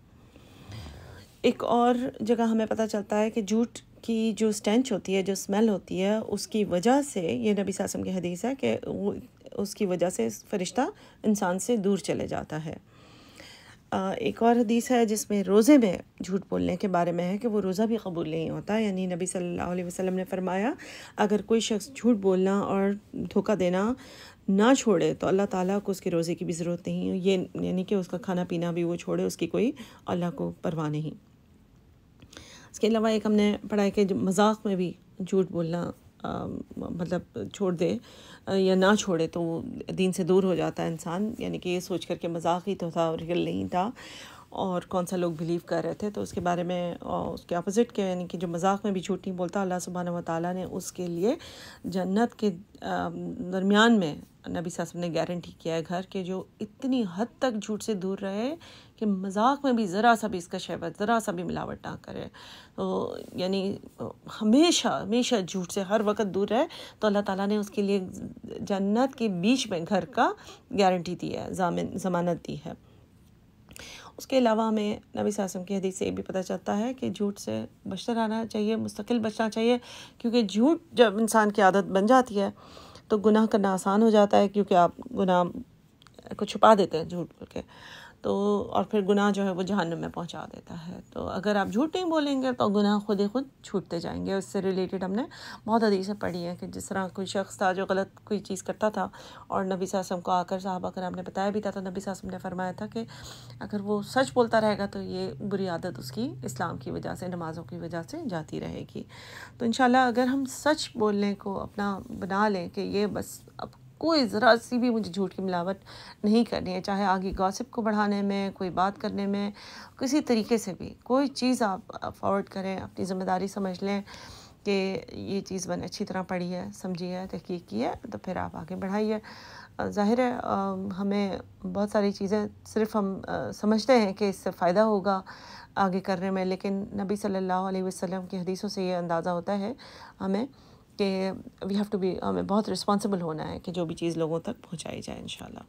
ایک اور جگہ ہمیں پتہ چلتا ہے کہ جھوٹ کی جو سٹینچ ہوتی ہے، جو اسمیل ہوتی ہے، اس کی وجہ سے یہ نبی صلی اللہ علیہ وسلم کی حدیث ہے کہ وہ اس کی وجہ سے فرشتہ انسان سے دور چلے جاتا ہے. ایک اور حدیث ہے جس میں روزے میں جھوٹ بولنے کے بارے میں ہے کہ وہ روزہ بھی قبول نہیں ہوتا. یعنی نبی صلی اللہ علیہ وسلم نے فرمایا اگر کوئی شخص جھوٹ بولنا اور دھوکہ دینا نہ چھوڑے تو اللہ تعالیٰ کو اس کے روزے کی بھی ضرورت نہیں. یہ یعنی کہ اس کا کھانا پینا بھی وہ چھوڑے، اس کی کوئی اللہ کو پرواہ نہیں. اس کے علاوہ ایک ہم نے پڑھا ہے کہ جو مذاق میں بھی جھوٹ بولنا مطلب چھوڑ دے یا نہ چھوڑے تو وہ دین سے دور ہو جاتا ہے انسان. یعنی کہ یہ سوچ کر کہ مذاق ہی تو تھا اور ریئل نہیں تھا اور کون سا لوگ بلیو کر رہے تھے. تو اس کے بارے میں اس کے اپوزٹ کے یعنی کہ جو مذاق میں بھی جھوٹ نہیں بولتا اللہ سبحانہ و تعالیٰ نے اس کے لیے جنت کے درمیان میں نبی صلی اللہ علیہ وسلم نے گارنٹی کیا ہے گھر کہ جو اتنی حد تک جھوٹ سے دور رہے کہ مذاق میں بھی ذرا سا بھی اس کا شیبت ذرا سا بھی ملاوٹ نہ کرے. تو یعنی ہمیشہ ہمیشہ جھوٹ سے ہر وقت دور رہے تو اللہ تعالیٰ نے اس کے لیے جنت کے بیچ میں گھر کا گارنٹی دی ہے، ضمانت دی ہے. اس کے علاوہ ہمیں نبی صلی اللہ علیہ وسلم کی حدیث سے یہ بھی پتہ چلتا ہے کہ جھوٹ سے بچتے رہنا چاہیے، مستقل بچنا چاہیے، کیونکہ جھوٹ جب انسان کی عادت بن جاتی ہے تو گناہ کرنا آسان ہو جاتا ہے کیونکہ آپ گناہ کو چھپا دیتے ہیں جھوٹ بول کے تو اور پھر گناہ جو ہے وہ جہنم میں پہنچا دیتا ہے. تو اگر آپ جھوٹ نہیں بولیں گے تو گناہ خود ہی خود چھوٹتے جائیں گے. اس سے ریلیٹڈ ہم نے بہت حدیثیں پڑھی ہیں کہ جس طرح کوئی شخص تھا جو غلط کوئی چیز کرتا تھا اور نبی صلی اللہ علیہ وسلم کو آ کر صحابہ کرام نے بتایا بھی تھا تو نبی صلی اللہ علیہ وسلم نے فرمایا تھا کہ اگر وہ سچ بولتا رہے گا تو یہ بری عادت اس کی اسلام کی وجہ سے، نمازوں کی وجہ سے جاتی رہے گی. تو انشاءاللہ اگر ہم سچ بولنے کو اپنا بنا لیں کہ یہ بس اب کوئی ذرا سی بھی مجھے جھوٹ کی ملاوٹ نہیں کرنی ہے، چاہے آگے گاسپ کو بڑھانے میں، کوئی بات کرنے میں، کسی طریقے سے بھی کوئی چیز آپ فارورڈ کریں، اپنی ذمہ داری سمجھ لیں کہ یہ چیز میں نے اچھی طرح پڑھی ہے، سمجھی ہے، تحقیق کی ہے تو پھر آپ آگے بڑھائیے. ظاہر ہے ہمیں بہت ساری چیزیں صرف ہم سمجھتے ہیں کہ اس سے فائدہ ہوگا آگے کرنے میں، لیکن نبی صلی اللہ علیہ وسلم کی حدیثوں سے یہ اندازہ ہوتا ہے ہمیں کہ وی ہیو ٹو بی، ہمیں بہت رسپانسبل ہونا ہے کہ جو بھی چیز لوگوں تک پہنچائی جائے انشاءاللہ۔